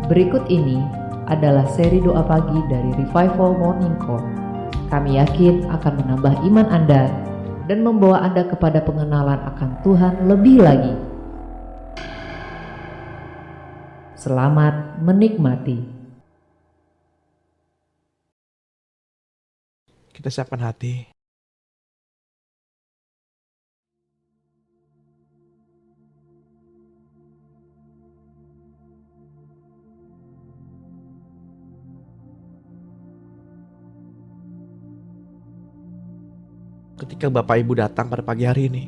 Berikut ini adalah seri doa pagi dari Revival Morning Call. Kami yakin akan menambah iman Anda dan membawa Anda kepada pengenalan akan Tuhan lebih lagi. Selamat menikmati. Kita siapkan hati. Ketika Bapak Ibu datang pada pagi hari ini,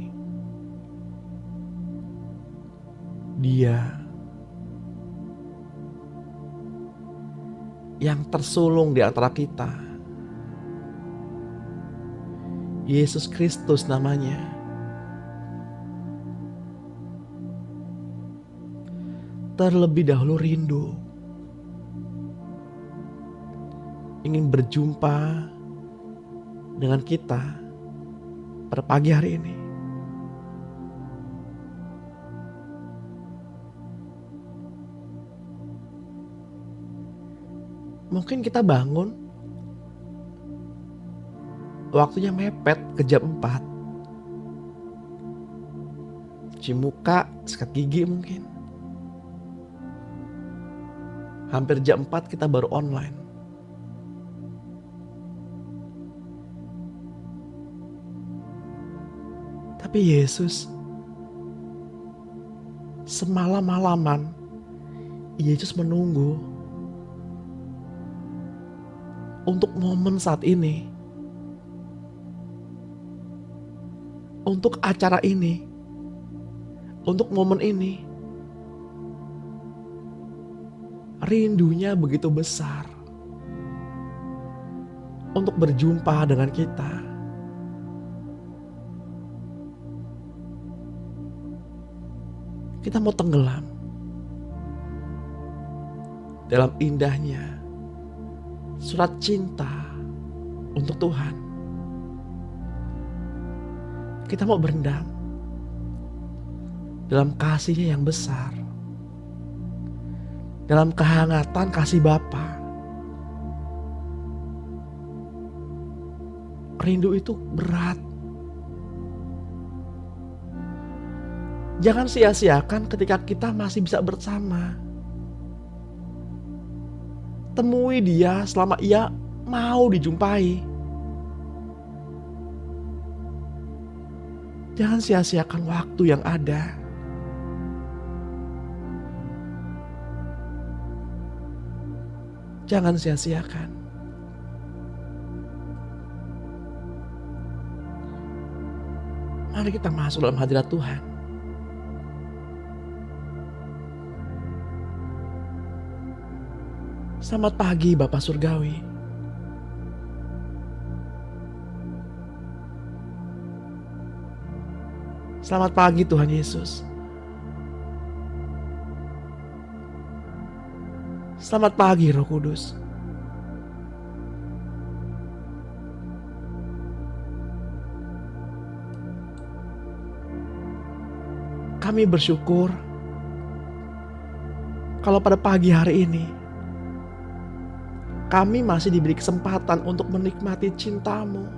Dia yang tersulung di antara kita, Yesus Kristus namanya, terlebih dahulu rindu ingin berjumpa dengan kita pada pagi hari ini. Mungkin kita bangun, waktunya mepet ke jam 4. Cuci muka, sikat gigi mungkin. Hampir jam 4 kita baru online. Tapi Yesus, semalam-malaman Yesus menunggu untuk momen saat ini, untuk acara ini, untuk momen ini. Rindunya begitu besar untuk berjumpa dengan kita. Kita mau tenggelam dalam indahnya surat cinta untuk Tuhan. Kita mau berendam dalam kasih-Nya yang besar, dalam kehangatan kasih Bapa. Rindu itu berat. Jangan sia-siakan ketika kita masih bisa bersama. Temui Dia selama Ia mau dijumpai. Jangan sia-siakan waktu yang ada. Jangan sia-siakan. Mari kita masuk dalam hadirat Tuhan. Selamat pagi Bapa Surgawi. Selamat pagi Tuhan Yesus. Selamat pagi Roh Kudus. Kami bersyukur kalau pada pagi hari ini kami masih diberi kesempatan untuk menikmati cinta-Mu.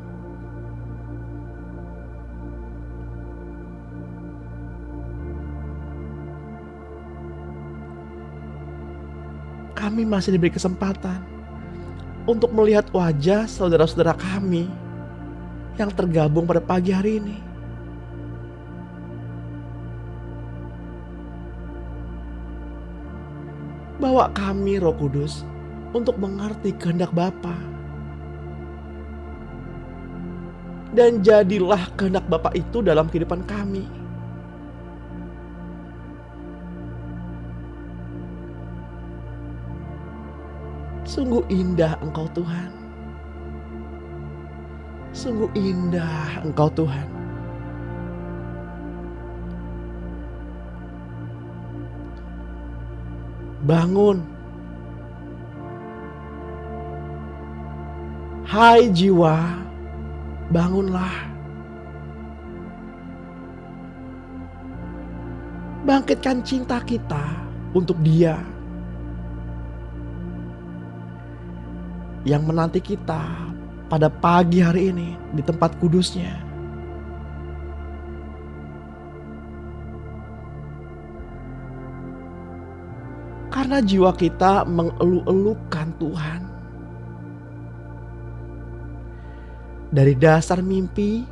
Kami masih diberi kesempatan untuk melihat wajah saudara-saudara kami yang tergabung pada pagi hari ini. Bawa kami Roh Kudus untuk mengerti kehendak Bapa. Dan jadilah kehendak Bapa itu dalam kehidupan kami. Sungguh indah Engkau Tuhan. Sungguh indah Engkau Tuhan. Bangun. Hai jiwa, bangunlah. Bangkitkan cinta kita untuk Dia. yang menanti kita pada pagi hari ini di tempat kudusnya. Karena jiwa kita mengeluh-elukan Tuhan. Dari dasar mimpi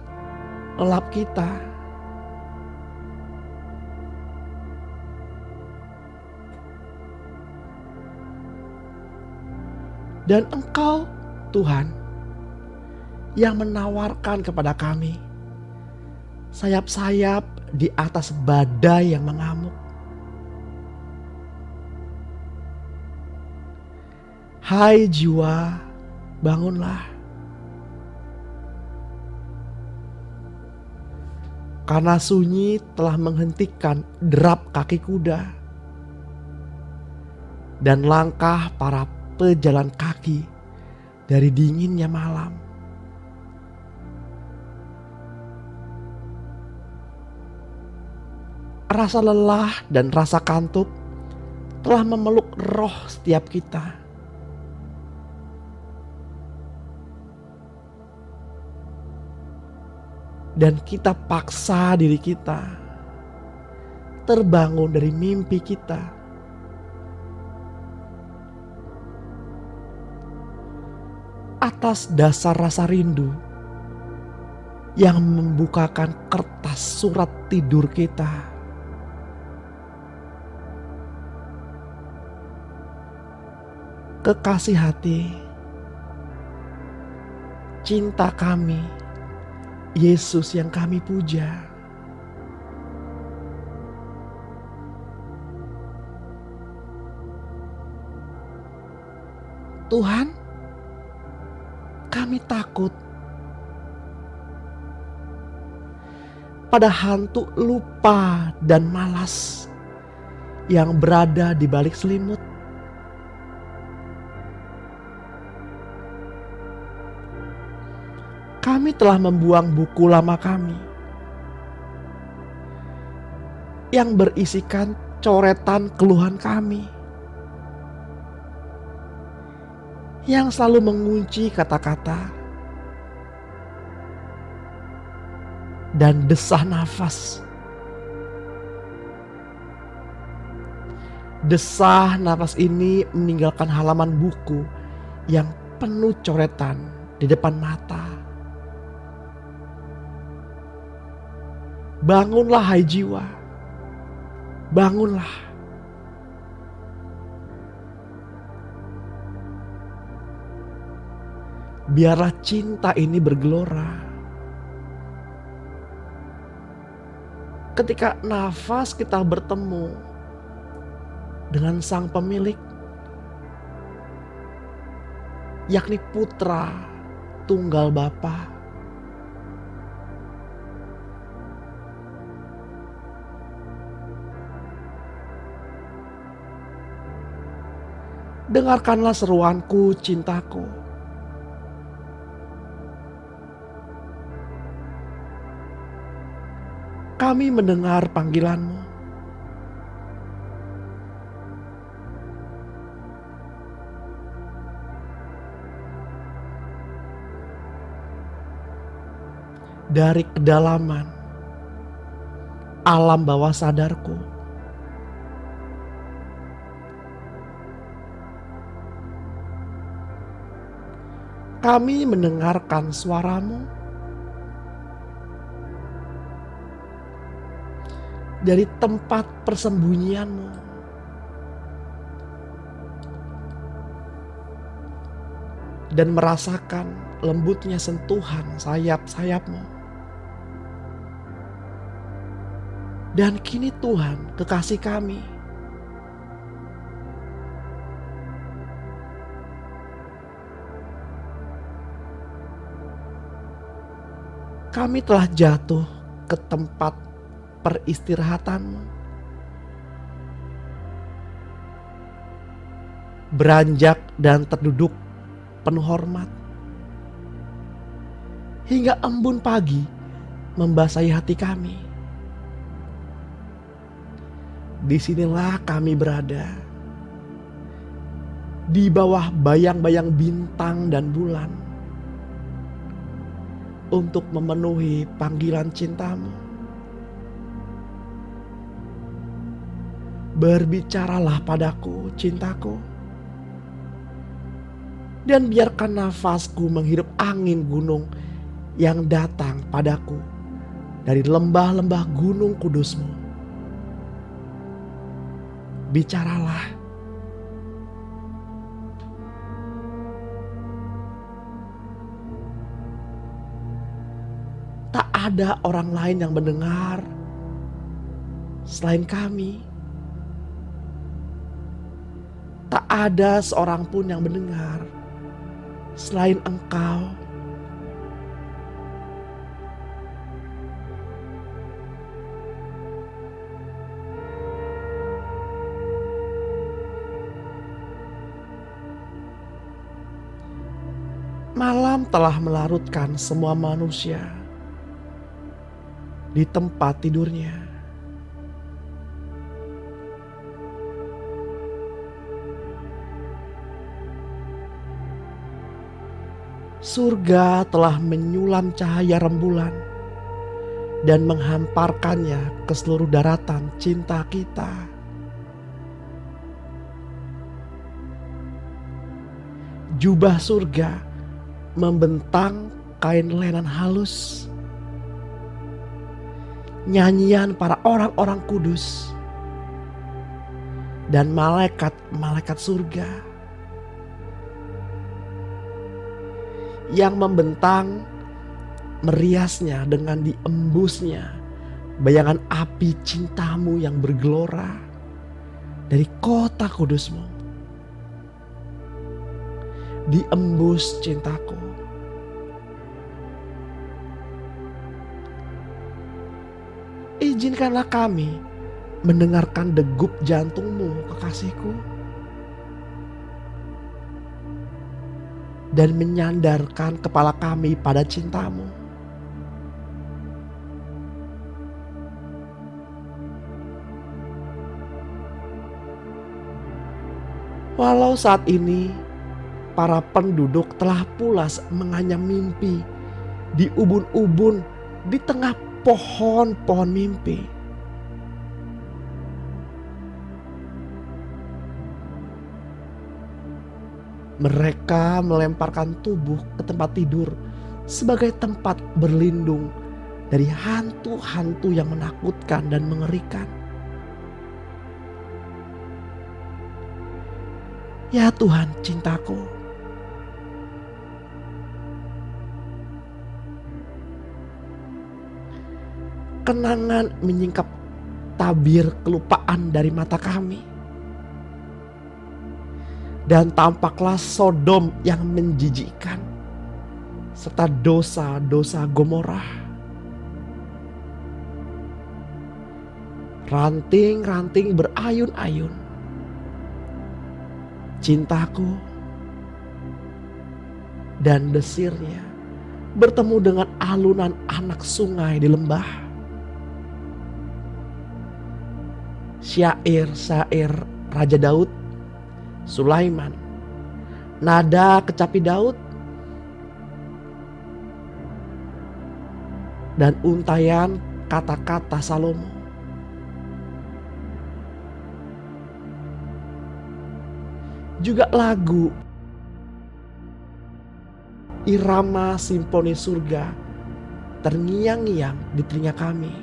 lelap kita, dan Engkau Tuhan yang menawarkan kepada kami sayap-sayap di atas badai yang mengamuk. Hai jiwa, bangunlah. Karena sunyi telah menghentikan derap kaki kuda dan langkah para pejalan kaki dari dinginnya malam. Rasa lelah dan rasa kantuk telah memeluk roh setiap kita. Dan kita paksa diri kita terbangun dari mimpi kita. Atas dasar rasa rindu yang membukakan kertas surat tidur kita. Kekasih hati, cinta kami, Yesus yang kami puja. Tuhan, kami takut pada hantu lupa dan malas yang berada di balik selimut. Kami telah membuang buku lama kami yang berisikan coretan keluhan kami, yang selalu mengunci kata-kata dan desah nafas. Desah nafas ini meninggalkan halaman buku yang penuh coretan di depan mata. Bangunlah hai jiwa, bangunlah. Biarlah cinta ini bergelora. Ketika nafas kita bertemu dengan Sang Pemilik, yakni Putra Tunggal Bapa. Dengarkanlah seruanku, cintaku. Kami mendengar panggilanmu. Dari kedalaman alam bawah sadarku, kami mendengarkan suaramu dari tempat persembunyianmu. Dan merasakan lembutnya sentuhan sayap-sayapmu. Dan kini Tuhan, kekasih kami, kami telah jatuh ke tempat peristirahatanmu. Beranjak dan terduduk penuh hormat. Hingga embun pagi membasahi hati kami. Disinilah kami berada. di bawah bayang-bayang bintang dan bulan untuk memenuhi panggilan cintamu. Berbicaralah padaku, cintaku, dan biarkan nafasku menghirup angin gunung yang datang padaku dari lembah-lembah gunung kudusmu. Bicaralah. Tak ada orang lain yang mendengar selain kami. Tak ada seorang pun yang mendengar selain Engkau. Malam telah melarutkan semua manusia di tempat tidurnya. Surga telah menyulam cahaya rembulan dan menghamparkannya ke seluruh daratan cinta kita. Jubah surga membentang kain lenan halus. Nyanyian para orang-orang kudus dan malaikat-malaikat surga yang membentang meriasnya dengan diembusnya bayangan api cintamu yang bergelora dari kota kudusmu. Diembus cintaku. Izinkanlah kami mendengarkan degup jantungmu, kekasihku, dan menyandarkan kepala kami pada cintamu. Walau saat ini para penduduk telah pulas menganyam mimpi di ubun-ubun di tengah pohon-pohon mimpi. Mereka melemparkan tubuh ke tempat tidur sebagai tempat berlindung dari hantu-hantu yang menakutkan dan mengerikan. Ya Tuhan, cintaku, kenangan menyingkap tabir kelupaan dari mata kami. Dan tampaklah Sodom yang menjijikkan, serta dosa-dosa Gomorrah. Ranting-ranting berayun-ayun. Cintaku dan desirnya bertemu dengan alunan anak sungai di lembah. Syair-syair Raja Daud, Sulaiman, nada kecapi Daud, dan untayan kata-kata Salomo. Juga lagu irama simfoni surga terngiang-ngiang di telinga kami.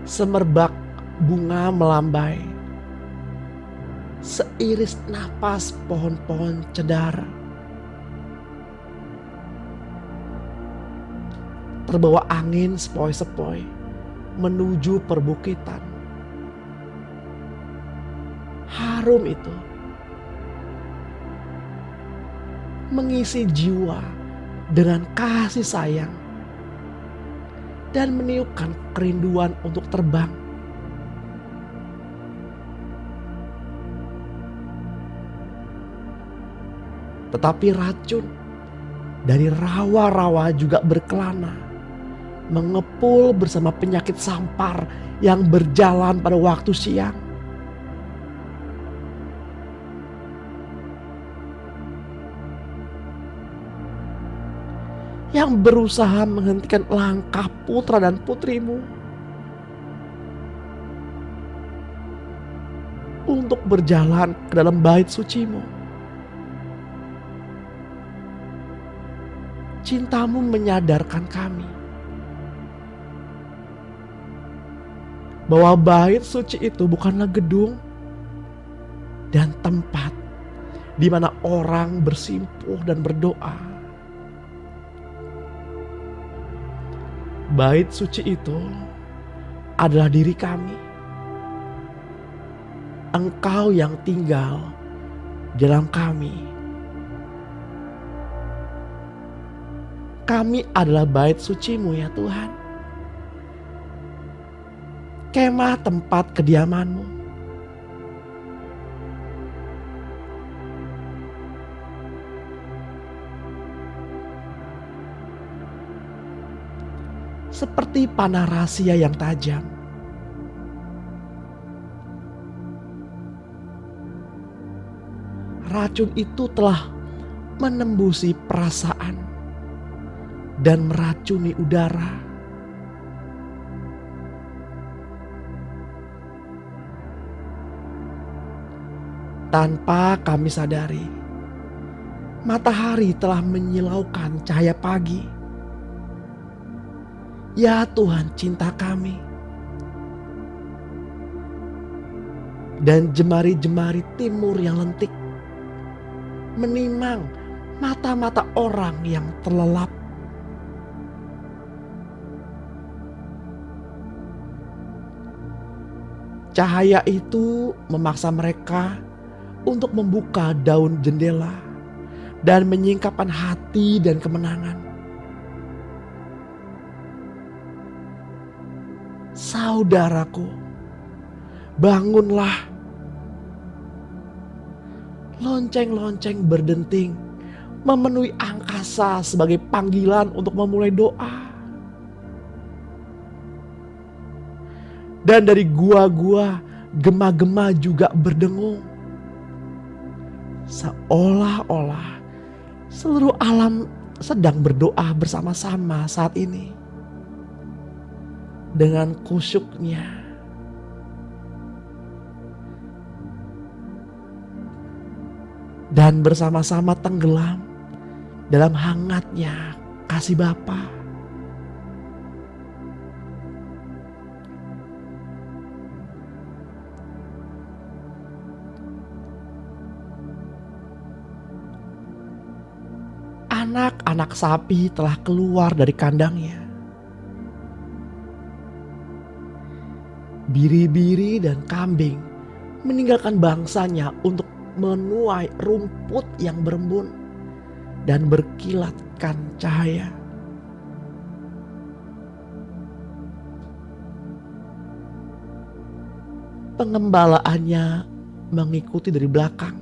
Semerbak bunga melambai, seiris napas pohon-pohon cedar. Terbawa angin sepoi-sepoi menuju perbukitan. Harum itu mengisi jiwa dengan kasih sayang dan meniupkan kerinduan untuk terbang. Tetapi racun dari rawa-rawa juga berkelana mengepul bersama penyakit sampar yang berjalan pada waktu siang. Yang berusaha menghentikan langkah putra dan putrimu untuk berjalan ke dalam bait sucimu. Cintamu menyadarkan kami bahwa bait suci itu bukanlah gedung dan tempat di mana orang bersimpuh dan berdoa. Bait suci itu adalah diri kami. Engkau yang tinggal dalam kami. Kami adalah bait suci-Mu ya Tuhan. Kemah tempat kediaman-Mu. Seperti panah rahasia yang tajam, racun itu telah menembusi perasaan dan meracuni udara. Tanpa kami sadari, matahari telah menyilaukan cahaya pagi. Ya Tuhan, cinta kami. Dan jemari-jemari timur yang lentik menimang mata-mata orang yang terlelap. Cahaya itu memaksa mereka untuk membuka daun jendela dan menyingkapkan hati dan kemenangan. Saudaraku, bangunlah. Lonceng-lonceng berdenting memenuhi angkasa sebagai panggilan untuk memulai doa. Dan dari gua-gua gema-gema juga berdengung. Seolah-olah seluruh alam sedang berdoa bersama-sama saat ini. Dengan kusyuknya, dan bersama-sama tenggelam dalam hangatnya kasih Bapa. Anak-anak sapi telah keluar dari kandangnya. Biri-biri dan kambing meninggalkan bangsanya untuk menuai rumput yang berembun dan berkilatkan cahaya. Pengembalaannya mengikuti dari belakang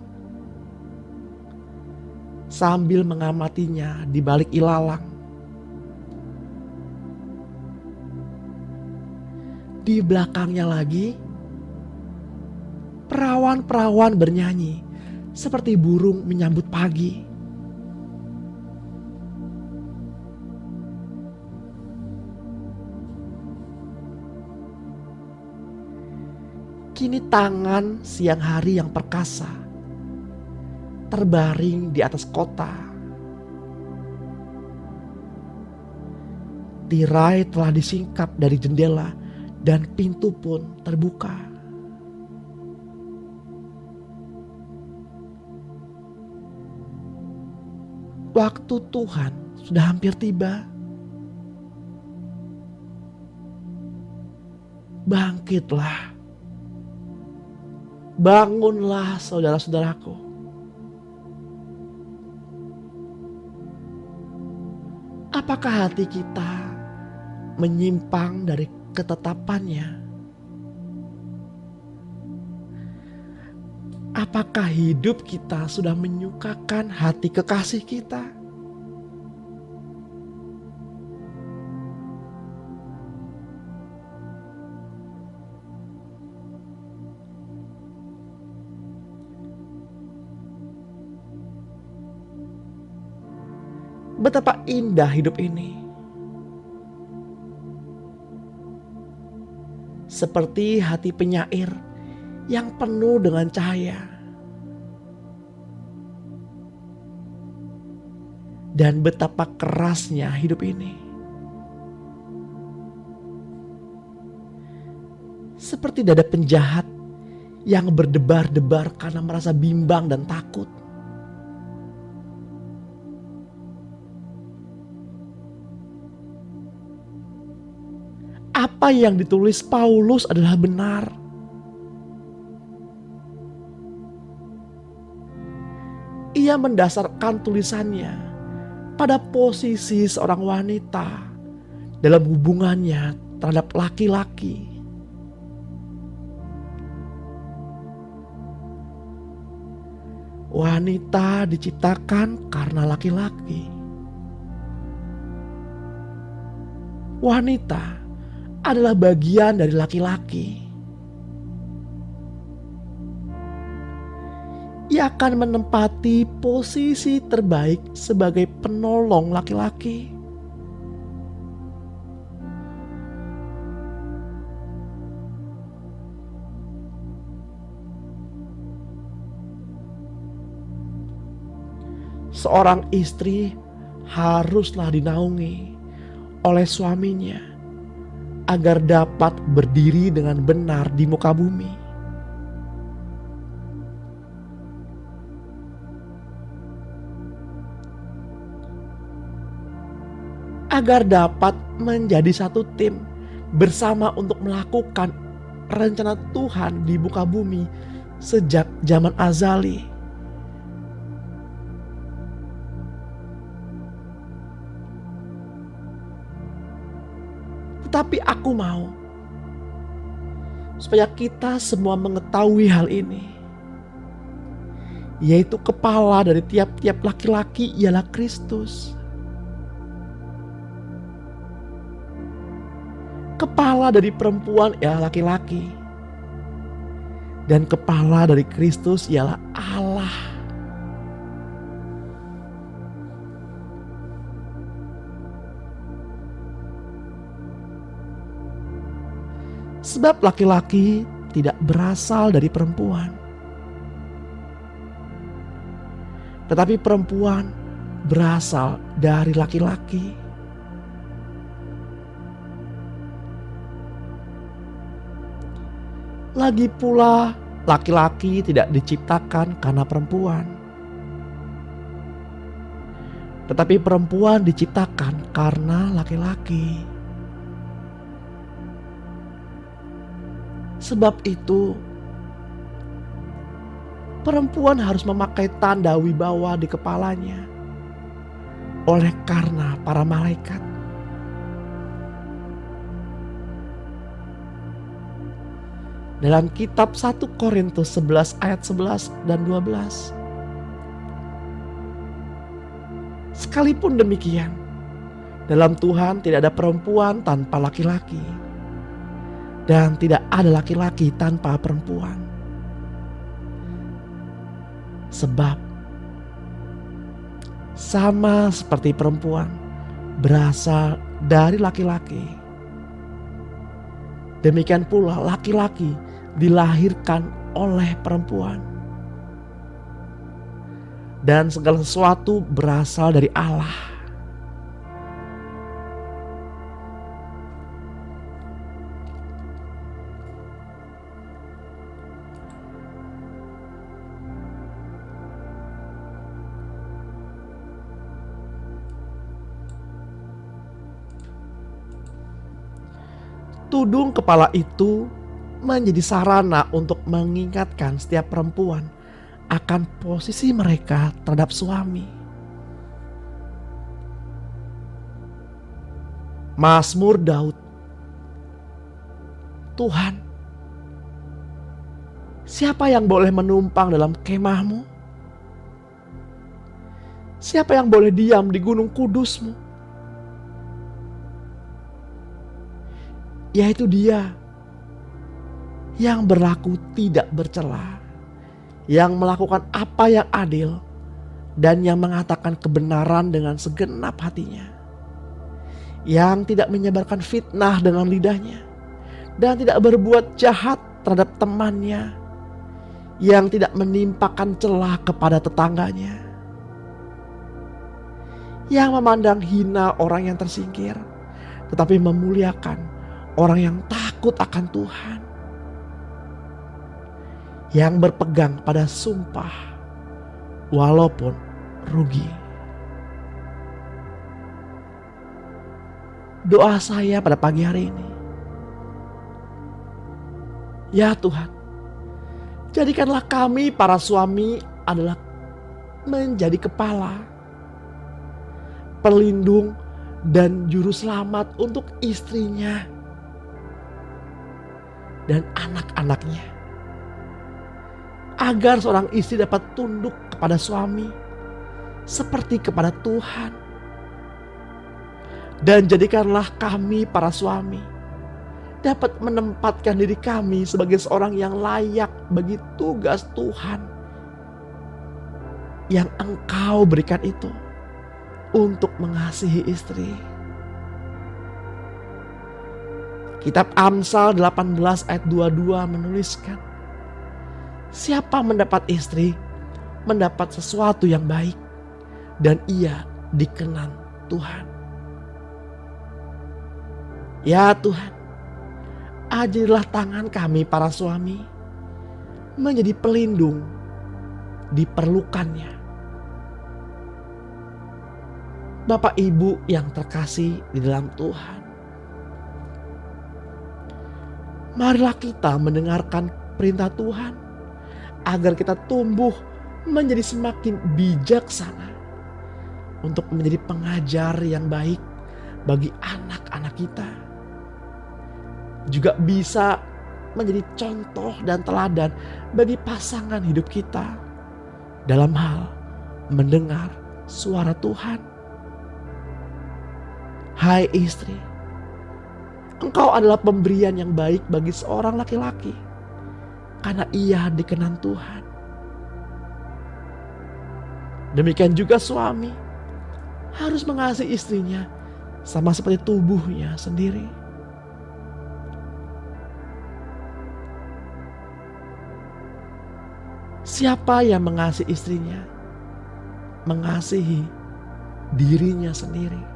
sambil mengamatinya di balik ilalang. Di belakangnya lagi, perawan-perawan bernyanyi seperti burung menyambut pagi. Kini tangan siang hari yang perkasa terbaring di atas kota. Tirai telah disingkap dari jendela dan pintu pun terbuka. Waktu Tuhan sudah hampir tiba. Bangkitlah. Bangunlah saudara-saudaraku. Apakah hati kita menyimpang dari ketetapannya? Apakah hidup kita sudah menyukakan hati kekasih kita? Betapa indah hidup ini. Seperti hati penyair yang penuh dengan cahaya. Dan betapa kerasnya hidup ini. Seperti dada penjahat yang berdebar-debar karena merasa bimbang dan takut. Apa yang ditulis Paulus adalah benar. Ia mendasarkan tulisannya pada posisi seorang wanita dalam hubungannya terhadap laki-laki. Wanita diciptakan karena laki-laki. Wanita adalah bagian dari laki-laki. Ia akan menempati posisi terbaik sebagai penolong laki-laki. Seorang istri haruslah dinaungi oleh suaminya agar dapat berdiri dengan benar di muka bumi. Agar dapat menjadi satu tim bersama untuk melakukan rencana Tuhan di muka bumi sejak zaman azali. Tetapi aku mau supaya kita semua mengetahui hal ini, yaitu kepala dari tiap-tiap laki-laki ialah Kristus. Kepala dari perempuan ialah laki-laki, dan kepala dari Kristus ialah Allah. Sebab laki-laki tidak berasal dari perempuan, tetapi perempuan berasal dari laki-laki. Lagi pula laki-laki tidak diciptakan karena perempuan, tetapi perempuan diciptakan karena laki-laki. Sebab itu, perempuan harus memakai tanda wibawa di kepalanya oleh karena para malaikat. Dalam kitab 1 Korintus 11 ayat 11 dan 12. Sekalipun demikian, dalam Tuhan tidak ada perempuan tanpa laki-laki. Dan tidak ada laki-laki tanpa perempuan. Sebab sama seperti perempuan berasal dari laki-laki, demikian pula laki-laki dilahirkan oleh perempuan. Dan segala sesuatu berasal dari Allah. Tudung kepala itu menjadi sarana untuk mengingatkan setiap perempuan akan posisi mereka terhadap suami. Mazmur Daud, Tuhan, siapa yang boleh menumpang dalam kemahmu? Siapa yang boleh diam di gunung kudusmu? Yaitu Dia yang berlaku tidak bercela, yang melakukan apa yang adil, dan yang mengatakan kebenaran dengan segenap hatinya, yang tidak menyebarkan fitnah dengan lidahnya, dan tidak berbuat jahat terhadap temannya, yang tidak menimpakan celah kepada tetangganya, yang memandang hina orang yang tersingkir, tetapi memuliakan orang yang takut akan Tuhan, yang berpegang pada sumpah walaupun rugi. Doa saya pada pagi hari ini, ya Tuhan, jadikanlah kami para suami adalah menjadi kepala, pelindung dan juru selamat untuk istrinya dan anak-anaknya, agar seorang istri dapat tunduk kepada suami seperti kepada Tuhan. Dan jadikanlah kami para suami dapat menempatkan diri kami sebagai seorang yang layak bagi tugas Tuhan yang Engkau berikan itu, untuk mengasihi istri. Kitab Amsal 18 ayat 22 menuliskan, siapa mendapat istri, mendapat sesuatu yang baik, dan ia dikenan Tuhan. Ya Tuhan, ajarilah tangan kami para suami menjadi pelindung diperlukannya. Bapak Ibu yang terkasih di dalam Tuhan, marilah kita mendengarkan perintah Tuhan agar kita tumbuh menjadi semakin bijaksana untuk menjadi pengajar yang baik bagi anak-anak kita. Juga bisa menjadi contoh dan teladan bagi pasangan hidup kita dalam hal mendengar suara Tuhan. Hai istri, engkau adalah pemberian yang baik bagi seorang laki-laki karena ia dikenan Tuhan. Demikian juga suami harus mengasihi istrinya sama seperti tubuhnya sendiri. Siapa yang mengasihi istrinya, mengasihi dirinya sendiri.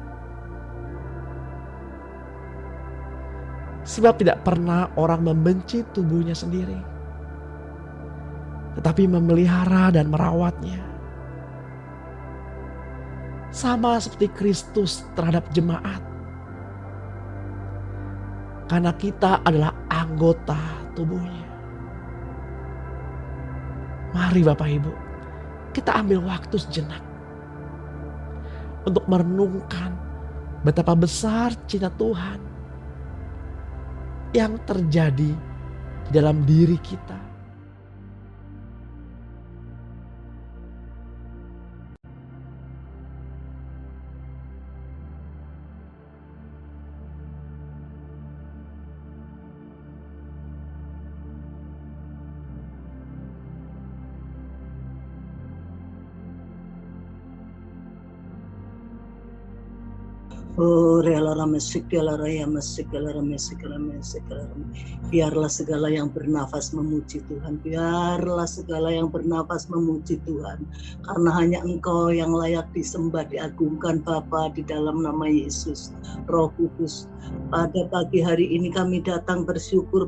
Sebab tidak pernah orang membenci tubuhnya sendiri, tetapi memelihara dan merawatnya. Sama seperti Kristus terhadap jemaat. Karena kita adalah anggota tubuhnya. Mari Bapak Ibu, kita ambil waktu sejenak untuk merenungkan betapa besar cinta Tuhan yang terjadi di dalam diri kita. Oh, realara mesikala raya mesikala mesikala mesikala. Biarlah segala yang bernafas memuji Tuhan. Biarlah segala yang bernafas memuji Tuhan. Karena hanya Engkau yang layak disembah, diagungkan Bapa, di dalam nama Yesus. Roh Kudus, pada pagi hari ini kami datang bersyukur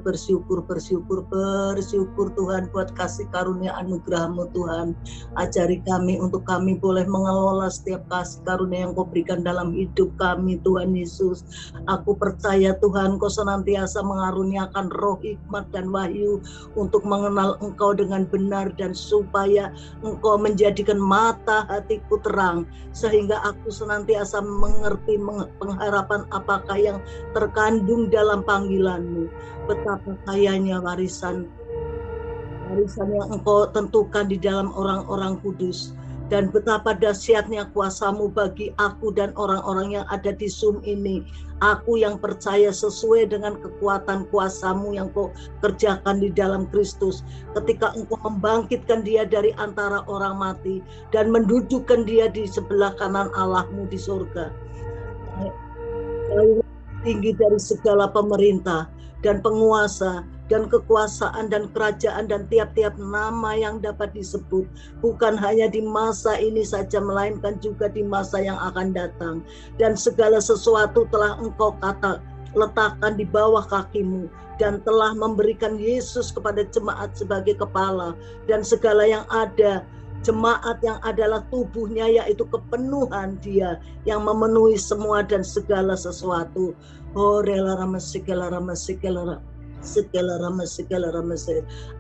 Tuhan buat kasih karunia anugerah-Mu Tuhan. Ajari kami untuk kami boleh mengelola setiap kasih karunia yang Kau berikan dalam hidup kami Tuhan Yesus. Aku percaya Tuhan, Kau senantiasa mengaruniakan roh hikmat dan wahyu untuk mengenal Engkau dengan benar, dan supaya Engkau menjadikan mata hatiku terang, sehingga aku senantiasa mengerti pengharapan apakah yang terkandung dalam panggilan-Mu. Betapa kayanya warisan yang Engkau tentukan di dalam orang-orang kudus. Dan betapa dahsyatnya kuasa-Mu bagi aku dan orang-orang yang ada di Zoom ini. Aku yang percaya sesuai dengan kekuatan kuasa-Mu yang Kau kerjakan di dalam Kristus. Ketika Engkau membangkitkan dia dari antara orang mati dan mendudukkan dia di sebelah kanan Allah-Mu di surga. Jauh tinggi dari segala pemerintah dan penguasa dan kekuasaan dan kerajaan dan tiap-tiap nama yang dapat disebut, bukan hanya di masa ini saja melainkan juga di masa yang akan datang. Dan segala sesuatu telah Engkau letakkan di bawah kaki-Mu dan telah memberikan Yesus kepada jemaat sebagai kepala, dan segala yang ada, jemaat yang adalah tubuhnya, yaitu kepenuhan dia yang memenuhi semua dan segala sesuatu. Oh rela segala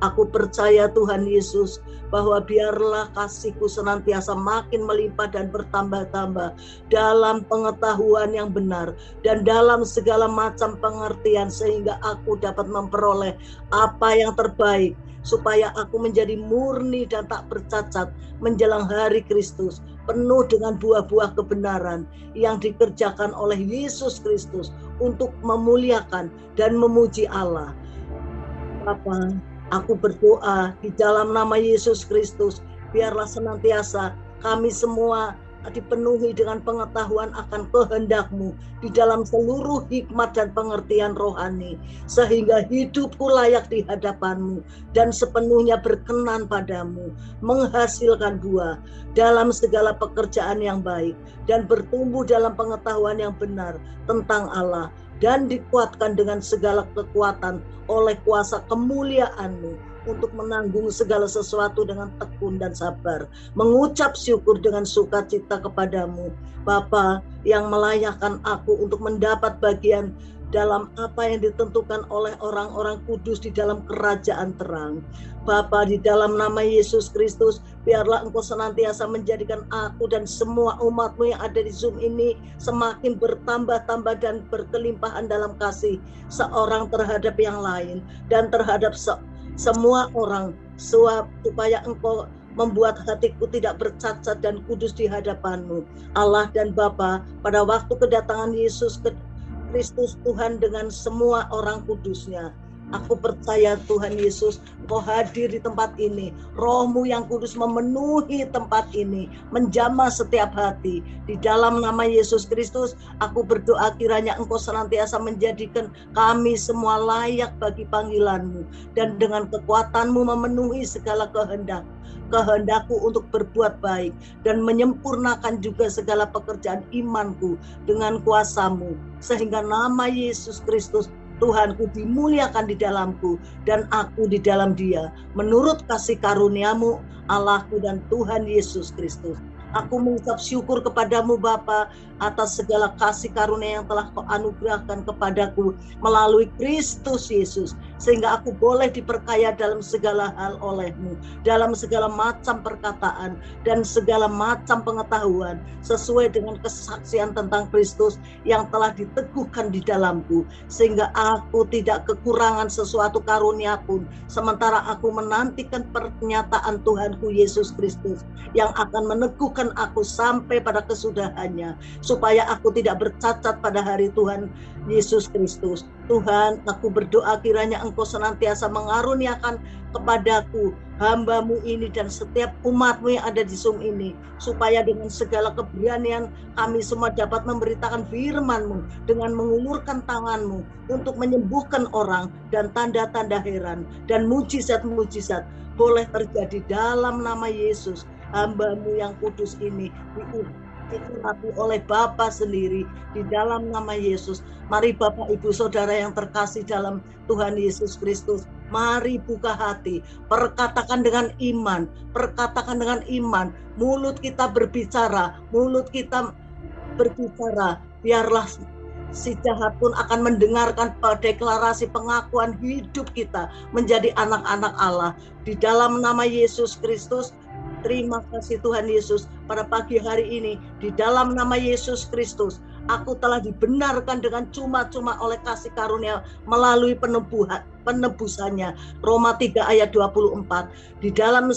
Aku percaya Tuhan Yesus bahwa biarlah kasih-Ku senantiasa makin melimpah dan bertambah-tambah dalam pengetahuan yang benar dan dalam segala macam pengertian, sehingga aku dapat memperoleh apa yang terbaik, supaya aku menjadi murni dan tak bercacat menjelang hari Kristus, penuh dengan buah-buah kebenaran yang dikerjakan oleh Yesus Kristus untuk memuliakan dan memuji Allah. Bapa, aku berdoa di dalam nama Yesus Kristus, biarlah senantiasa kami semua dipenuhi dengan pengetahuan akan kehendak-Mu di dalam seluruh hikmat dan pengertian rohani, sehingga hidupku layak di hadapan-Mu dan sepenuhnya berkenan pada-Mu, menghasilkan buah dalam segala pekerjaan yang baik dan bertumbuh dalam pengetahuan yang benar tentang Allah, dan dikuatkan dengan segala kekuatan oleh kuasa kemuliaan-Mu untuk menanggung segala sesuatu dengan tekun dan sabar, mengucap syukur dengan sukacita kepada-Mu, Bapa, yang melayakkan aku untuk mendapat bagian dalam apa yang ditentukan oleh orang-orang kudus di dalam kerajaan terang. Bapa, di dalam nama Yesus Kristus, biarlah Engkau senantiasa menjadikan aku dan semua umat-Mu yang ada di Zoom ini semakin bertambah-tambah dan berkelimpahan dalam kasih seorang terhadap yang lain dan terhadap semua orang, supaya Engkau membuat hatiku tidak bercacat dan kudus di hadapan-Mu, Allah dan Bapa, pada waktu kedatangan Yesus Kristus Tuhan dengan semua orang kudusnya. Aku percaya Tuhan Yesus, Engkau hadir di tempat ini. Roh-Mu yang kudus memenuhi tempat ini, menjamah setiap hati. Di dalam nama Yesus Kristus, aku berdoa kiranya Engkau senantiasa menjadikan kami semua layak bagi panggilan-Mu, dan dengan kekuatan-Mu memenuhi segala kehendakku untuk berbuat baik dan menyempurnakan juga segala pekerjaan imanku dengan kuasa-Mu, sehingga nama Yesus Kristus Tuhanku dimuliakan di dalamku dan aku di dalam Dia, menurut kasih karunia-Mu, Allahku dan Tuhan Yesus Kristus. Aku mengucap syukur kepada-Mu Bapa atas segala kasih karunia yang telah Kau anugerahkan kepadaku melalui Kristus Yesus, sehingga aku boleh diperkaya dalam segala hal oleh-Mu, dalam segala macam perkataan dan segala macam pengetahuan sesuai dengan kesaksian tentang Kristus yang telah diteguhkan di dalamku, sehingga aku tidak kekurangan sesuatu karunia pun, sementara aku menantikan pernyataan Tuhanku Yesus Kristus yang akan meneguhkan aku sampai pada kesudahannya, supaya aku tidak bercacat pada hari Tuhan Yesus Kristus. Tuhan, aku berdoa kiranya Engkau senantiasa mengaruniakan kepadaku, hamba-Mu ini dan setiap umat-Mu yang ada di Zoom ini, supaya dengan segala keberanian kami semua dapat memberitakan firman-Mu dengan mengulurkan tangan-Mu untuk menyembuhkan orang, dan tanda-tanda heran dan mujizat-mujizat boleh terjadi dalam nama Yesus. Hamba-Mu yang kudus ini diurapi oleh Bapa sendiri di dalam nama Yesus. Mari Bapak Ibu Saudara yang terkasih dalam Tuhan Yesus Kristus, mari buka hati, perkatakan dengan iman, mulut kita berbicara, biarlah si jahat pun akan mendengarkan deklarasi pengakuan hidup kita menjadi anak-anak Allah. Di dalam nama Yesus Kristus, terima kasih Tuhan Yesus, pada pagi hari ini di dalam nama Yesus Kristus Aku telah dibenarkan dengan cuma-cuma oleh kasih karunia melalui penebusannya. Roma 3 ayat 24. Di dalam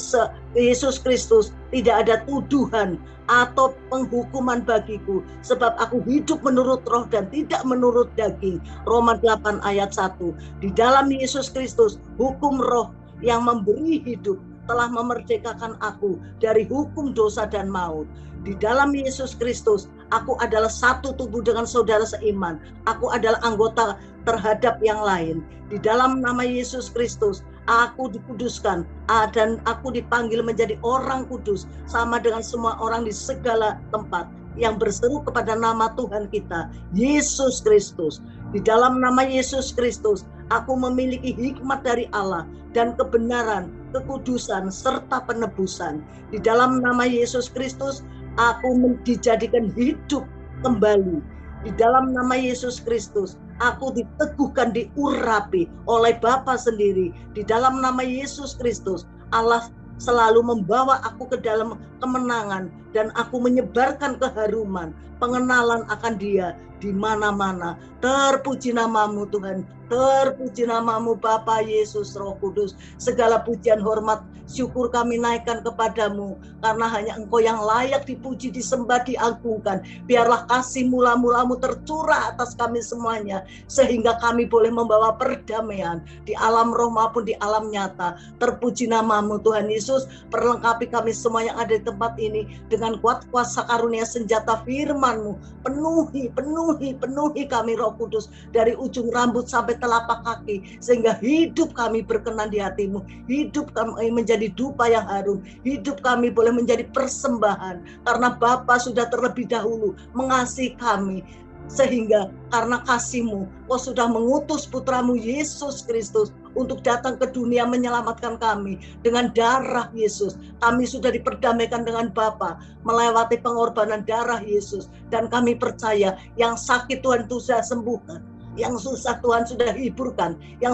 Yesus Kristus tidak ada tuduhan atau penghukuman bagiku, sebab aku hidup menurut roh dan tidak menurut daging. Roma 8 ayat 1. Di dalam Yesus Kristus, hukum roh yang memberi hidup telah memerdekakan aku dari hukum dosa dan maut. Di dalam Yesus Kristus, aku adalah satu tubuh dengan saudara seiman. Aku adalah anggota terhadap yang lain. Di dalam nama Yesus Kristus, aku dikuduskan dan aku dipanggil menjadi orang kudus sama dengan semua orang di segala tempat yang berseru kepada nama Tuhan kita, Yesus Kristus. Di dalam nama Yesus Kristus, aku memiliki hikmat dari Allah dan kebenaran, kekudusan, serta penebusan. Di dalam nama Yesus Kristus, aku dijadikan hidup kembali. Di dalam nama Yesus Kristus, aku diteguhkan, diurapi oleh Bapa sendiri. Di dalam nama Yesus Kristus, Allah selalu membawa aku ke dalam kemenangan dan aku menyebarkan keharuman, pengenalan akan Dia di mana-mana. Terpuji namamu Tuhan, terpuji namamu Bapa, Yesus, Roh Kudus. Segala pujian, hormat, syukur kami naikkan kepadamu, karena hanya Engkau yang layak dipuji, disembah, diagungkan. Biarlah kasih mula-mulamu tercurah atas kami semuanya, sehingga kami boleh membawa perdamaian di alam roh maupun di alam nyata. Terpuji namamu Tuhan Yesus. Perlengkapi kami semua yang ada di tempat ini dengan kuat kuasa karunia senjata firman-Mu. Penuhi kami Roh Kudus dari ujung rambut sampai telapak kaki, sehingga hidup kami berkenan di hati-Mu. Hidup kami menjadi dupa yang harum. Hidup kami boleh menjadi persembahan, karena Bapa sudah terlebih dahulu mengasihi kami. Sehingga karena kasih-Mu, Kau sudah mengutus putra-Mu Yesus Kristus untuk datang ke dunia menyelamatkan kami. Dengan darah Yesus, kami sudah diperdamaikan dengan Bapa melewati pengorbanan darah Yesus. Dan kami percaya yang sakit Tuhan sudah sembuhkan, yang susah Tuhan sudah hiburkan, yang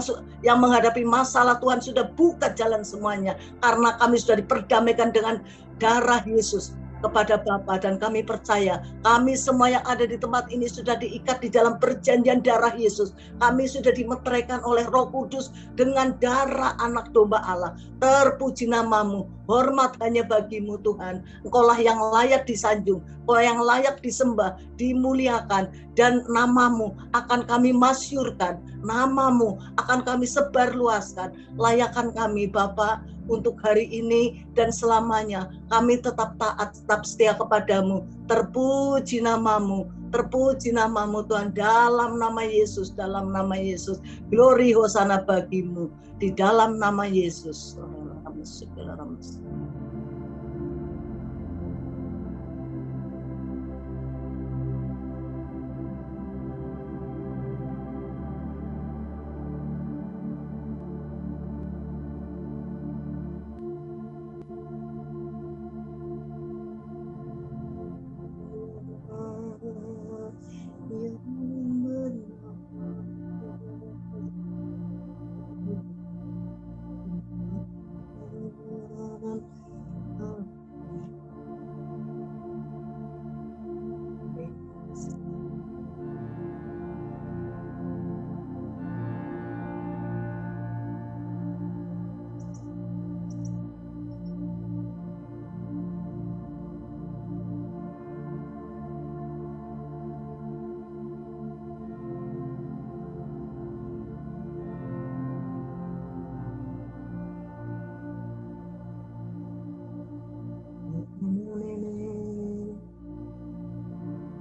menghadapi masalah Tuhan sudah buka jalan semuanya, karena kami sudah diperdamaikan dengan darah Yesus kepada Bapa. Dan kami percaya kami semua yang ada di tempat ini sudah diikat di dalam perjanjian darah Yesus. Kami sudah dimeteraikan oleh Roh Kudus dengan darah anak domba Allah. Terpuji namamu, hormat hanya bagimu Tuhan. Engkaulah yang layak disanjung, Engkau yang layak disembah, dimuliakan, dan namamu akan kami masyurkan, namamu akan kami sebarluaskan. Layakan kami Bapa untuk hari ini dan selamanya. Kami tetap taat, tetap setia kepadamu. Terpuji namamu Tuhan, dalam nama Yesus, dalam nama Yesus. Glory hosana bagimu, di dalam nama Yesus.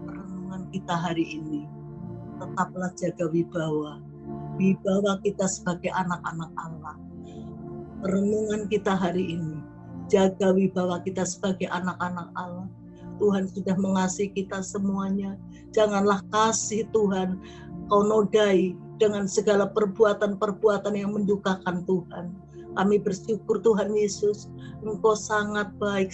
Renungan kita hari ini, tetaplah jaga wibawa kita sebagai anak-anak Allah. Renungan kita hari ini, jaga wibawa kita sebagai anak-anak Allah. Tuhan sudah mengasihi kita semuanya. Janganlah kasih Tuhan Kau nodai dengan segala perbuatan-perbuatan yang mendukakan Tuhan. Kami bersyukur Tuhan Yesus, Engkau sangat baik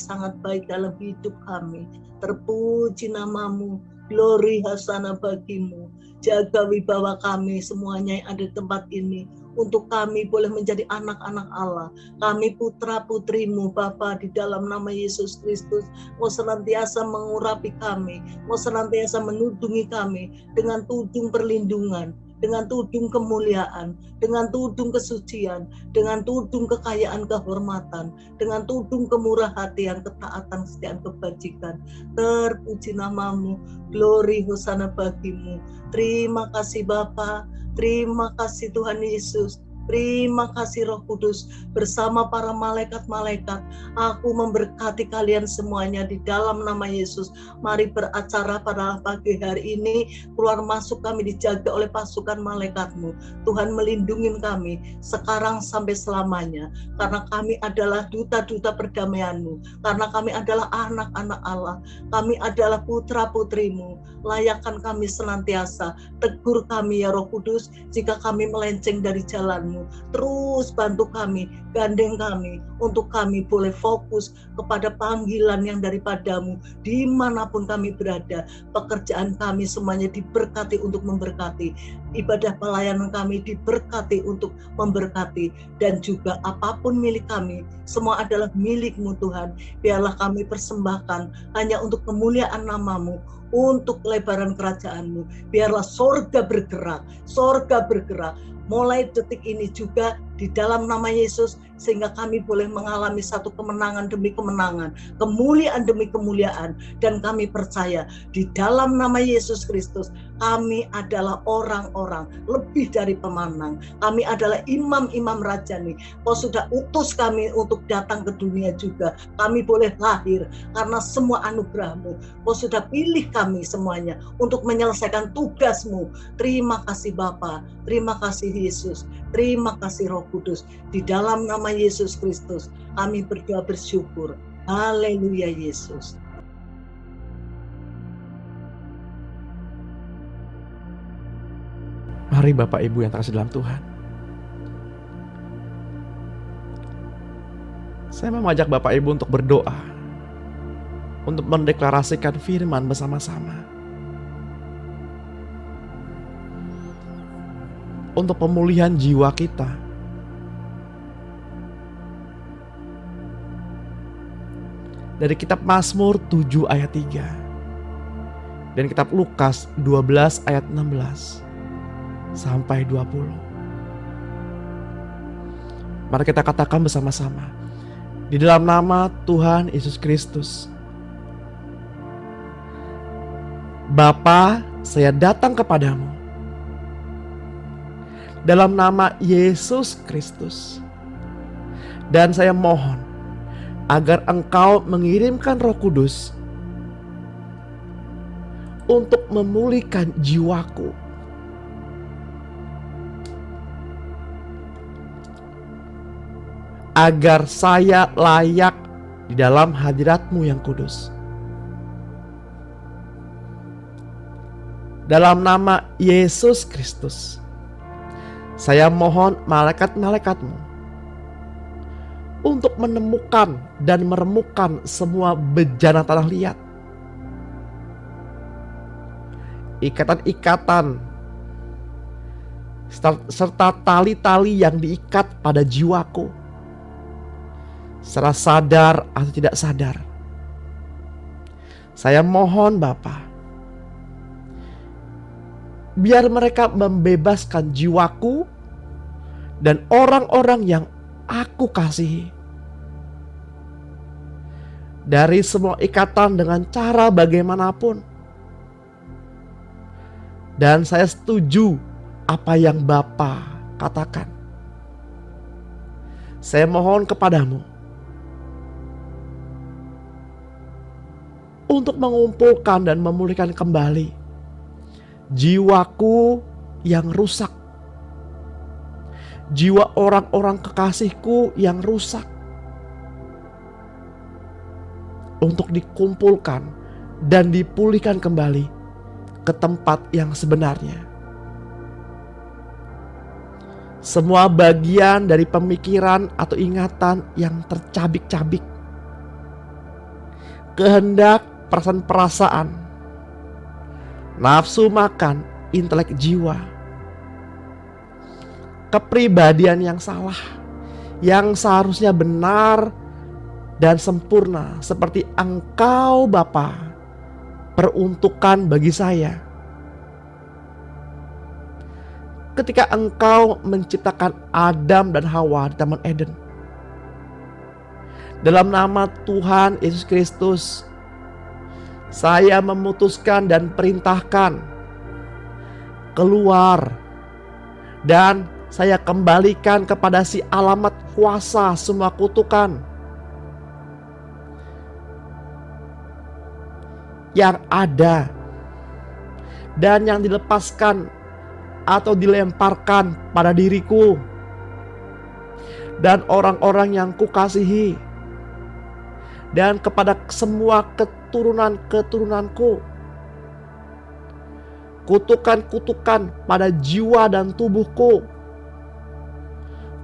dalam hidup kami. Terpuji namamu, glory hasana bagimu. Jaga wibawa kami semuanya yang ada di tempat ini. untuk kami boleh menjadi anak-anak Allah. Kami putra-putrimu Bapa, di dalam nama Yesus Kristus. Mau senantiasa mengurapi kami, mau senantiasa menudungi kami dengan tudung perlindungan, dengan tudung kemuliaan, dengan tudung kesucian, dengan tudung kekayaan kehormatan, dengan tudung kemurah hatian, ketaatan, kesetiaan, kebajikan. Terpuji namamu, glory hosana bagimu. Terima kasih Bapa, terima kasih Tuhan Yesus. Terima kasih Roh Kudus, bersama para malaikat-malaikat, aku memberkati kalian semuanya di dalam nama Yesus. Mari beracara pada pagi hari ini, keluar masuk kami dijaga oleh pasukan malaikat-Mu. Tuhan melindungi kami sekarang sampai selamanya, karena kami adalah duta-duta perdamaian-Mu, karena kami adalah anak-anak Allah, kami adalah putra-putri-Mu. Layakkan kami senantiasa, tegur kami ya Roh Kudus jika kami melenceng dari jalan-Mu. Terus bantu kami, gandeng kami, untuk kami boleh fokus kepada panggilan yang daripada-Mu dimanapun kami berada. Pekerjaan kami semuanya diberkati untuk memberkati, ibadah pelayanan kami diberkati untuk memberkati, dan juga apapun milik kami semua adalah milik-Mu Tuhan. Biarlah kami persembahkan hanya untuk kemuliaan nama-Mu, untuk lebaran kerajaan-Mu. Biarlah sorga bergerak mulai detik ini juga di dalam nama Yesus, sehingga kami boleh mengalami satu kemenangan demi kemenangan, kemuliaan demi kemuliaan, dan kami percaya di dalam nama Yesus Kristus kami adalah orang-orang lebih dari pemenang. Kami adalah imam-imam rajani. Kau sudah utus kami untuk datang ke dunia juga. Kami boleh lahir karena semua anugerah-Mu. Kau sudah pilih kami semuanya untuk menyelesaikan tugas-Mu. Terima kasih Bapa, terima kasih Yesus, terima kasih Roh Kudus. Di dalam nama Yesus Kristus kami berdoa bersyukur. Haleluya Yesus. Mari Bapak Ibu yang terkasih dalam Tuhan, saya mengajak Bapak Ibu untuk berdoa, untuk mendeklarasikan firman bersama-sama, untuk pemulihan jiwa kita. Dari kitab Mazmur 7 ayat 3 dan kitab Lukas 12 ayat 16 sampai 20. Mari kita katakan bersama-sama, di dalam nama Tuhan Yesus Kristus. Bapa, saya datang kepadamu dalam nama Yesus Kristus, dan saya mohon agar Engkau mengirimkan Roh Kudus untuk memulihkan jiwaku, agar saya layak di dalam hadirat-Mu yang kudus. Dalam nama Yesus Kristus, saya mohon malaikat-malaikat-Mu untuk menemukan dan meremukkan semua bejana tanah liat, ikatan-ikatan serta tali-tali yang diikat pada jiwaku, secara sadar atau tidak sadar. Saya mohon Bapa, biar mereka membebaskan jiwaku dan orang-orang yang aku kasihi dari semua ikatan dengan cara bagaimanapun. Dan saya setuju apa yang Bapa katakan. Saya mohon kepadamu untuk mengumpulkan dan memulihkan kembali jiwaku yang rusak, jiwa orang-orang kekasihku yang rusak, untuk dikumpulkan dan dipulihkan kembali ke tempat yang sebenarnya. Semua bagian dari pemikiran atau ingatan yang tercabik-cabik, kehendak, perasaan-perasaan, nafsu makan, intelek jiwa, kepribadian yang salah, yang seharusnya benar dan sempurna seperti Engkau Bapa peruntukkan bagi saya. Ketika Engkau menciptakan Adam dan Hawa di Taman Eden, dalam nama Tuhan Yesus Kristus, saya memutuskan dan perintahkan keluar, dan saya kembalikan kepada si alamat kuasa semua kutukan yang ada dan yang dilepaskan atau dilemparkan pada diriku dan orang-orang yang kukasihi, dan kepada semua keturunan-keturunanku. Kutukan-kutukan pada jiwa dan tubuhku,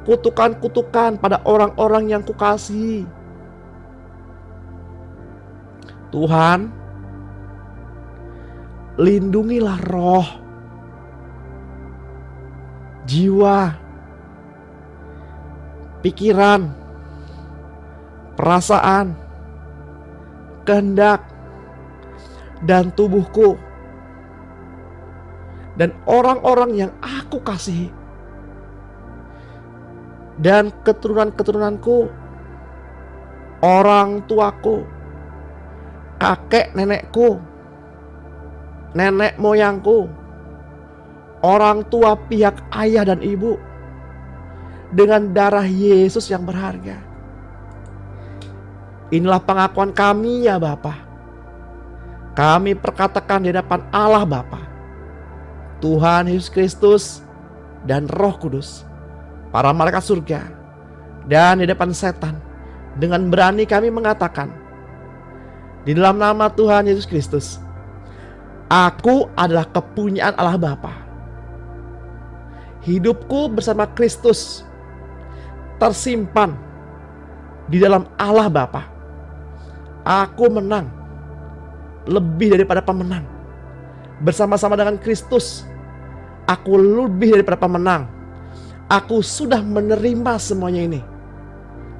kutukan-kutukan pada orang-orang yang kukasihi. Tuhan, lindungilah roh, jiwa, pikiran, perasaan, kehendak, dan tubuhku, dan orang-orang yang aku kasihi, dan keturunan-keturunanku, orang tuaku, kakek nenekku, nenek moyangku, orang tua pihak ayah dan ibu, dengan darah Yesus yang berharga. Inilah pengakuan kami ya Bapa. Kami perkatakan di hadapan Allah Bapa, Tuhan Yesus Kristus, dan Roh Kudus, para malaikat surga, dan di depan setan, dengan berani kami mengatakan, di dalam nama Tuhan Yesus Kristus, aku adalah kepunyaan Allah Bapa. Hidupku bersama Kristus tersimpan di dalam Allah Bapa. Aku menang, lebih daripada pemenang. Bersama-sama dengan Kristus, aku lebih daripada pemenang. Aku sudah menerima semuanya ini,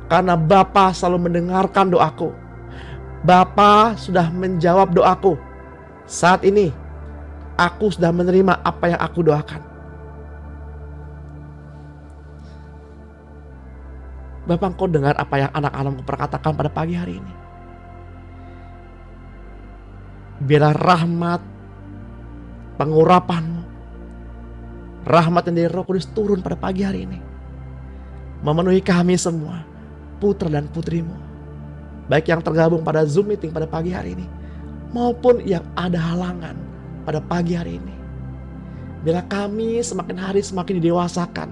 karena Bapa selalu mendengarkan doaku. Bapa sudah menjawab doaku. Saat ini aku sudah menerima apa yang aku doakan. Bapak, Engkau dengar apa yang anak-anakmu perkatakan pada pagi hari ini. Biarlah rahmat pengurapan-Mu, rahmat yang dari Roh Kudus turun pada pagi hari ini, memenuhi kami semua, putra dan putri-Mu, baik yang tergabung pada Zoom meeting pada pagi hari ini, maupun yang ada halangan pada pagi hari ini. Biarlah kami semakin hari semakin didewasakan,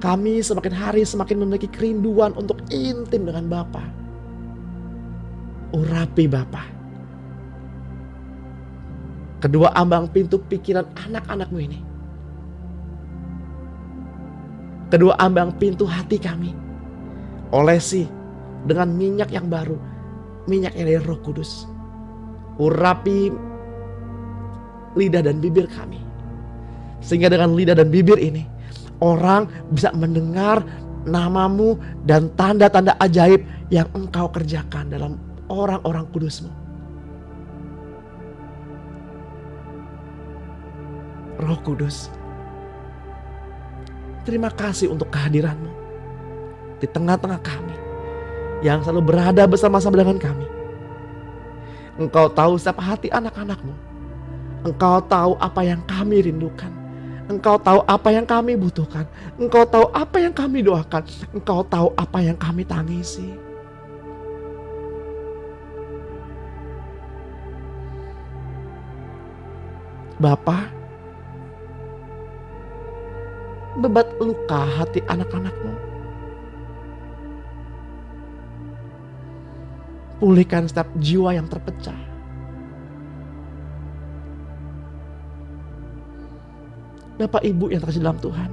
kami semakin hari semakin memiliki kerinduan untuk intim dengan Bapa. Urapi Bapa kedua ambang pintu pikiran anak-anak-Mu ini, kedua ambang pintu hati kami, olesi dengan minyak yang baru, minyak yang dari Roh Kudus. Urapi lidah dan bibir kami, sehingga dengan lidah dan bibir ini orang bisa mendengar nama-Mu dan tanda-tanda ajaib yang Engkau kerjakan dalam orang-orang kudus-Mu. Roh Kudus, terima kasih untuk kehadiran-Mu di tengah-tengah kami, yang selalu berada bersama-sama dengan kami. Engkau tahu setiap hati anak-anak-Mu. Engkau tahu apa yang kami rindukan. Engkau tahu apa yang kami butuhkan. Engkau tahu apa yang kami doakan. Engkau tahu apa yang kami tangisi. Bapa, bebat luka hati anak-anak-Mu. Pulihkan setiap jiwa yang terpecah. Bapak Ibu yang terkasih dalam Tuhan,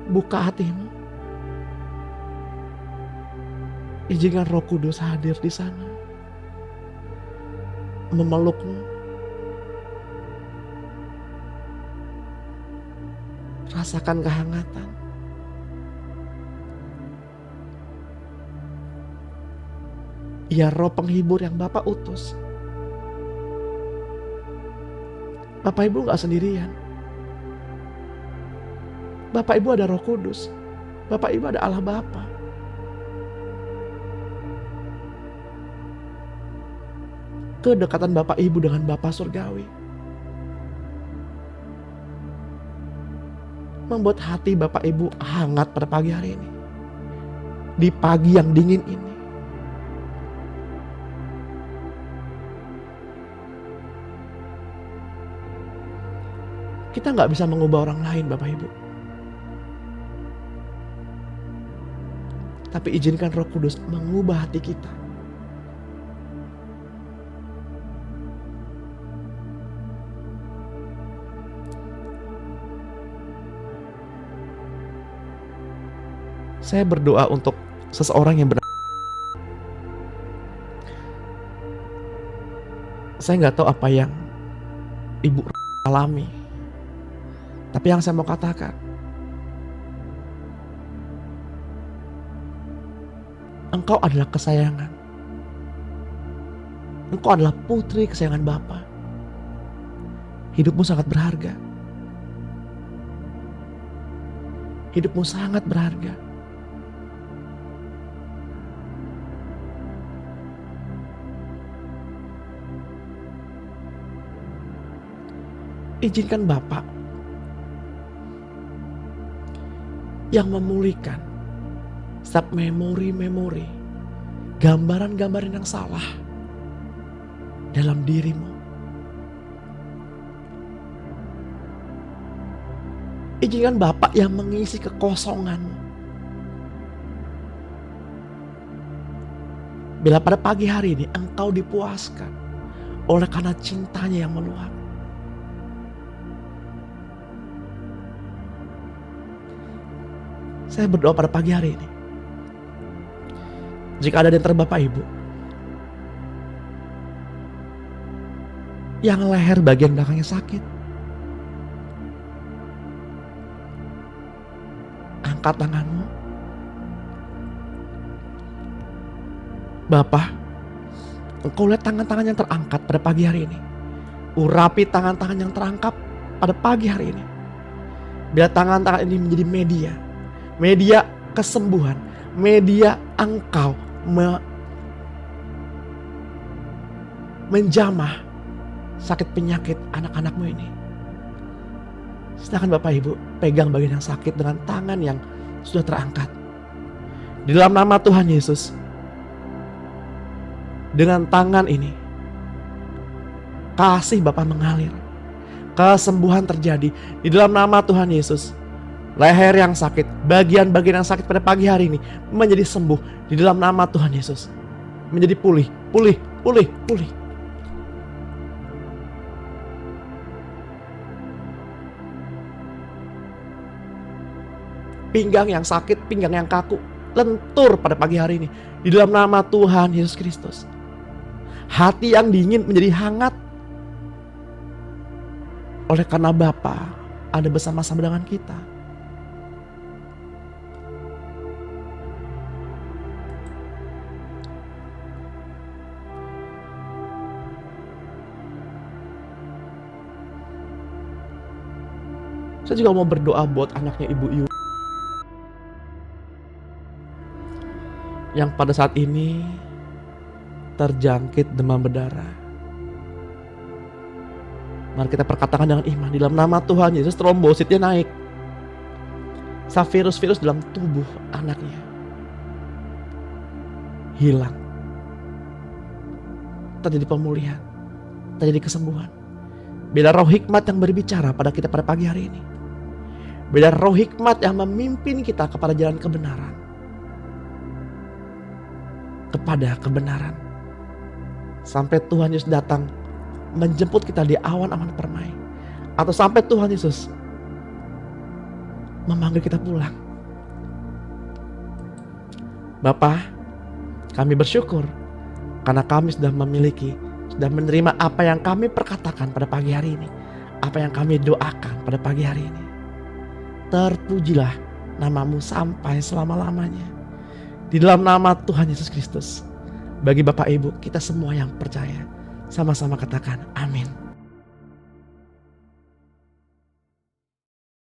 buka hatimu. Izinkan Roh Kudus hadir di sana, memelukmu, Rasakan kehangatan. Ya, Roh penghibur yang Bapak utus. Bapak Ibu gak sendirian. Bapak Ibu ada Roh Kudus. Bapak Ibu ada Allah Bapa. Kedekatan Bapak Ibu dengan Bapa surgawi membuat hati Bapak Ibu hangat pada pagi hari ini. Di pagi yang dingin ini. Kita gak bisa mengubah orang lain, Bapak Ibu. Tapi izinkan Roh Kudus mengubah hati kita. Saya berdoa untuk seseorang yang benar. Saya nggak tahu apa yang Ibu alami. Tapi yang saya mau katakan, engkau adalah kesayangan. Engkau adalah putri kesayangan Bapa. Hidupmu sangat berharga. Hidupmu sangat berharga. Izinkan Bapak yang memulihkan setiap memori-memori, gambaran-gambaran yang salah dalam dirimu. Izinkan Bapak yang mengisi kekosonganmu. Bila pada pagi hari ini engkau dipuaskan oleh karena cintanya yang meluap. Saya berdoa pada pagi hari ini. Jika ada di antara Bapak Ibu yang leher bagian belakangnya sakit, angkat tanganmu. Bapak, engkau lihat tangan-tangan yang terangkat pada pagi hari ini. Urapi tangan-tangan yang terangkat pada pagi hari ini. Bila tangan-tangan ini menjadi media kesembuhan, media engkau menjamah sakit penyakit anak-anakmu ini. Silakan Bapak Ibu pegang bagian yang sakit dengan tangan yang sudah terangkat. Di dalam nama Tuhan Yesus, dengan tangan ini kasih Bapa mengalir, kesembuhan terjadi di dalam nama Tuhan Yesus. Leher yang sakit, bagian-bagian yang sakit pada pagi hari ini menjadi sembuh di dalam nama Tuhan Yesus. Menjadi pulih. Pinggang yang sakit, pinggang yang kaku, lentur pada pagi hari ini di dalam nama Tuhan Yesus Kristus. Hati yang dingin menjadi hangat oleh karena Bapa ada bersama-sama dengan kita. Saya juga mau berdoa buat anaknya Ibu Yu yang pada saat ini terjangkit demam berdarah. Mari kita perkatakan dengan iman di dalam nama Tuhan Yesus, trombositnya naik. Virus-virus dalam tubuh anaknya hilang. Terjadi pemulihan, terjadi kesembuhan. Bila roh hikmat yang berbicara pada kita pada pagi hari ini. Bila roh hikmat yang memimpin kita kepada jalan kebenaran. Kepada kebenaran. Sampai Tuhan Yesus datang menjemput kita di awan-awan permai. Atau sampai Tuhan Yesus memanggil kita pulang. Bapa, kami bersyukur karena kami sudah menerima apa yang kami perkatakan pada pagi hari ini. Apa yang kami doakan pada pagi hari ini. terpujilah namamu sampai selama-lamanya. Di dalam nama Tuhan Yesus Kristus. Bagi Bapak Ibu, kita semua yang percaya, sama-sama katakan amin.